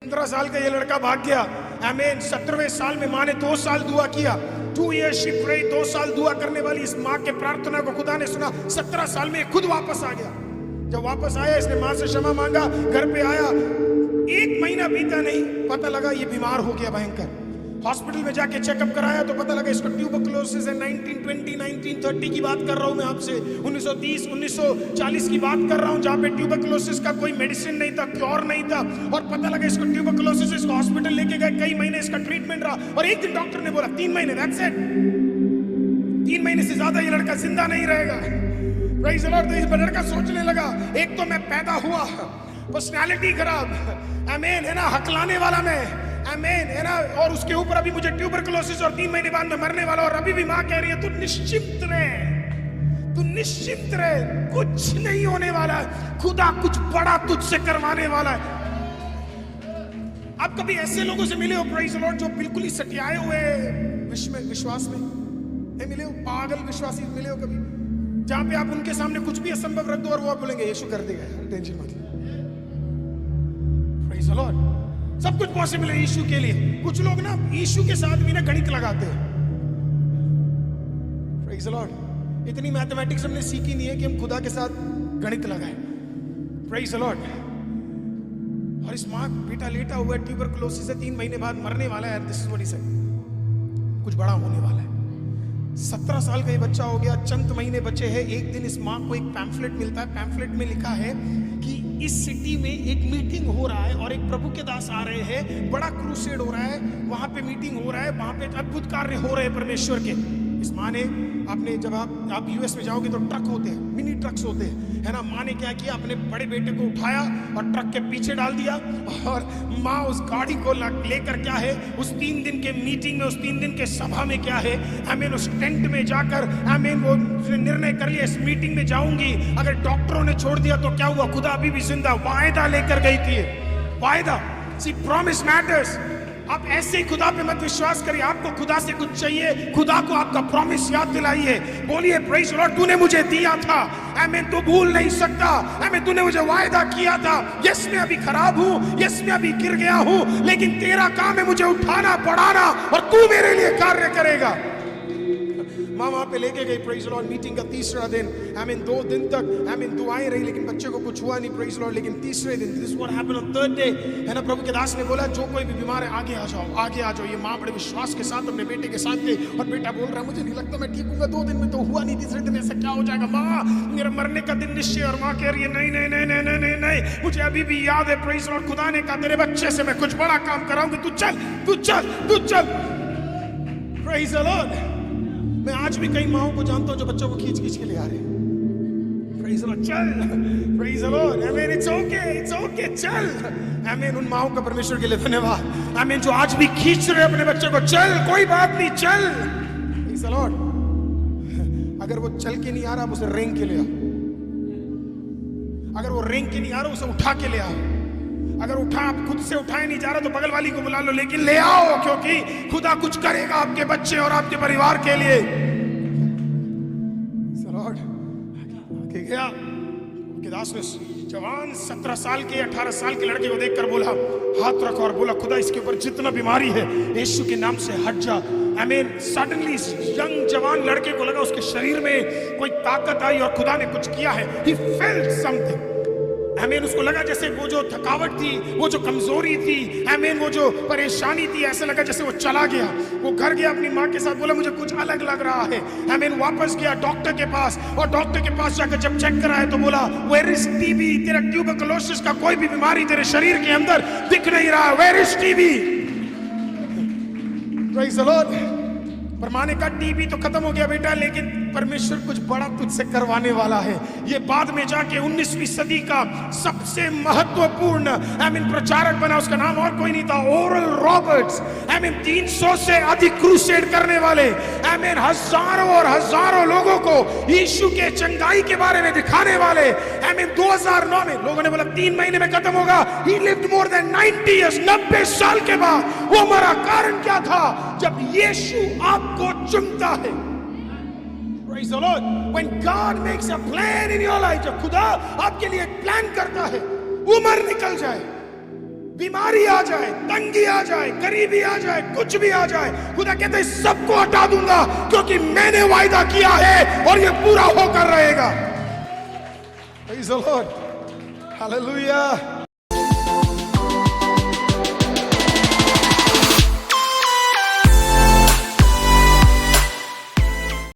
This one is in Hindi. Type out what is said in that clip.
15 साल का ये लड़का भाग गया। आमीन। 17वें साल में माँ ने 2 साल दुआ किया। 2 years she prayed। 2 साल दुआ करने वाली इस माँ के प्रार्थना को खुदा ने सुना। 17 साल में खुद वापस आ गया। जब वापस आया इसने माँ से क्षमा मांगा, घर पे आया। 1 महीना बीता नहीं, पता लगा ये बीमार हो गया भयंकर। हॉस्पिटल में जाके चेकअप कराया तो पता लगा इसको ट्यूबरकुलोसिस है। 1920 1930 की बात कर रहा हूं मैं आपसे, 1930 1940 की बात कर रहा हूं, जहां पे ट्यूबरकुलोसिस का कोई मेडिसिन नहीं था, क्योर नहीं था। और पता लगा इसको ट्यूबरकुलोसिस, इसको हॉस्पिटल लेके गए, कई महीने इसका ट्रीटमेंट रहा। और एक दिन डॉक्टर ने बोला 3 महीने, दैट्स इट, 3 महीने से ज्यादा ये लड़का जिंदा नहीं रहेगा। Praise the Lord. तो इस लड़का सोचने लगा, एक तो मैं पैदा हुआ, पर्सनालिटी खराब, आमीन, है ना, हकलाने वाला मैं, आमीन, है ना, और उसके ऊपर अभी मुझे ट्यूबरकुलोसिस और 3 महीने बाद में मरने वाला। और अभी भी माँ कह रही है तू निश्चिंत रहे, तू निश्चिंत रहे, कुछ नहीं होने वाला है, खुदा कुछ बड़ा तुझसे करवाने वाला है। आप कभी ऐसे लोगों से मिले हो, प्रेज़ द लॉर्ड, जो बिल्कुल ही सटियाए हुए विश्वास में नहीं मिले हो? पागल विश्वासी मिले हो कभी, जहां पे आप उनके सामने कुछ भी असंभव रख दो और वो आप बोलेंगे यीशु कर देगा, टेंशन मत लो। Praise the Lord. सब कुछ पॉसिबल है यीशु के लिए। कुछ लोग ना यीशु के साथ भी ना गणित लगाते हैं। Praise the Lord. इतनी मैथमेटिक्स हमने सीखी नहीं है कि हम खुदा के साथ गणित लगाएं। Praise the Lord. और इस माँ बेटा लेटा हुआ है, ट्यूबरकुलोसिस है, 3 महीने बाद मरने वाला है। This is what he said, कुछ बड़ा होने वाला है। 17 साल का ये बच्चा हो गया, चंद महीने बचे हैं। एक दिन इस माँ को एक पैम्फलेट मिलता है। पैम्फलेट में लिखा है कि इस सिटी में एक मीटिंग हो रहा है और एक प्रभु के दास आ रहे हैं, बड़ा क्रूसेड हो रहा है, वहां पे मीटिंग हो रहा है, वहां पे अद्भुत कार्य हो रहे हैं परमेश्वर के। इस माँ ने आपने जब आप यूएस में जाओगे तो ट्रक होते हैं, मिनी ट्रक्स होते हैं, है ना। माँ ने क्या किया, अपने बड़े बेटे को उठाया और ट्रक के पीछे डाल दिया। और माँ उस गाड़ी को लेकर क्या है, उस 3 दिन के मीटिंग में, उस 3 दिन के सभा में क्या है, आमीन, उस टेंट में जाकर, आमीन, वो निर्णय कर लिया इस मीटिंग में जाऊंगी। अगर डॉक्टरों ने छोड़ दिया तो क्या हुआ, खुदा अभी भी जिंदा, वायदा लेकर गई थी, वायदा। सी प्रॉमिस मैटर्स। आप ऐसे ही खुदा पे मत विश्वास करिए। आपको खुदा से कुछ चाहिए, खुदा को आपका प्रॉमिस याद दिलाइए। बोलिए प्रेज़ द लॉर्ड, तूने मुझे दिया था, आमीन, तू भूल नहीं सकता, आमीन, तूने मुझे वायदा किया था। यस मैं अभी खराब हूं, यस मैं अभी गिर गया हूं, लेकिन तेरा काम है मुझे उठाना, बढ़ाना, और तू मेरे लिए कार्य करेगा। माँ वहां पे लेके गई, प्रेज़ द लॉर्ड। मीटिंग का तीसरा दिन, आमीन, 2 दिन तक, आमीन, दुआएं रही, लेकिन बच्चे को कुछ हुआ नहीं, प्रेज़ द लॉर्ड। लेकिन तीसरे दिन, this what happened on third day, है ना, प्रभु के दास ने बोला जो कोई भी बीमार है आगे आ जाओ, आगे आ जाओ। ये माँ बड़े विश्वास के साथ अपने बेटे के साथ थे, और बेटा बोल रहा है मुझे नहीं लगता मैं ठीक हूँ, 2 दिन में तो हुआ नहीं, तीसरे दिन ऐसा क्या हो जाएगा, माँ मेरा मरने का दिन निश्चय। और माँ कह रही है नहीं नहीं नहीं नहीं नहीं नहीं नहीं, मुझे अभी भी याद है, प्रेज़ द लॉर्ड, खुदा ने कहा तेरे बच्चे से मैं कुछ बड़ा काम कराऊंगी, तू चल तू चल तू चल। Praise the Lord. मैं आज भी कई माओं को जानता हूं जो बच्चों को खींच खींच के ले आ रहे हैं। प्रेज़ द लॉर्ड, चल, प्रेज़ द लॉर्ड, आमीन, इट्स ओके, चल, आमीन। उन माओं का परमेश्वर के लिए धन्यवाद, आमीन, जो आज भी खींच रहे अपने बच्चे को, चल, कोई बात नहीं, चल, प्रेज़ द लॉर्ड। अगर वो चल के नहीं आ रहा, आप उसे रेंग के ले आओ। अगर वो रेंग के नहीं आ रहा, उसे उठा के ले आओ। अगर उठा, आप खुद से उठाए नहीं जा रहा तो बगल वाली को बुला लो, लेकिन ले आओ, क्योंकि खुदा कुछ करेगा आपके बच्चे और आपके परिवार के लिए। आगे गया के दास ने जवान 17 साल के 18 साल के लड़के को देखकर बोला, हाथ रखो, और बोला खुदा इसके ऊपर जितना बीमारी है यीशु के नाम से हट जा। आमीन। सडनली यंग जवान लड़के को लगा उसके शरीर में कोई ताकत आई और खुदा ने कुछ किया है। He felt something। आमीन। उसको लगा जैसे वो जो थकावट थी, वो जो कमजोरी थी, आमीन, वो जो परेशानी थी, ऐसा लगा जैसे वो चला गया। वो घर गया अपनी माँ के साथ, बोला मुझे कुछ अलग लग रहा है, आमीन। वापस गया डॉक्टर के पास, और डॉक्टर के पास जाकर जब चेक कराया तो बोला वेयर इज टीबी, तेरा ट्यूबरकुलोसिस का कोई भी बीमारी तेरे शरीर के अंदर दिख नहीं रहा, where is TB. Praise the lord. पर माँ ने कहा टीबी तो खत्म हो गया बेटा, लेकिन परमेश्वर कुछ बड़ा तुझसे करवाने वाला है। ये बाद में जाके 19वीं सदी का सबसे महत्वपूर्ण आमीन प्रचारक बना। उसका नाम और कोई नहीं था, ओरल रॉबर्ट्स। आमीन। 300 से अधिक क्रूसेड करने वाले, आमीन, हजारों और हजारों लोगों को यीशु के चंगाई के बारे में दिखाने वाले। आमीन। 2009 में लोगों ने बोला 3 महीने में खत्म होगा। He lived more than 90 years, 90 साल के बाद वो मरा। कारण क्या था? जब यीशु आपको चुनता है। Praise the Lord. When God makes a plan in your life, जब खुदा आपके लिए एक प्लान करता है, उम्र निकल जाए, बीमारी आ जाए, तंगी आ जाए, गरीबी आ जाए, कुछ भी आ जाए, खुदा कहते हैं सबको हटा दूंगा, क्योंकि मैंने वायदा किया है और ये पूरा होकर रहेगा। Praise the Lord, hallelujah.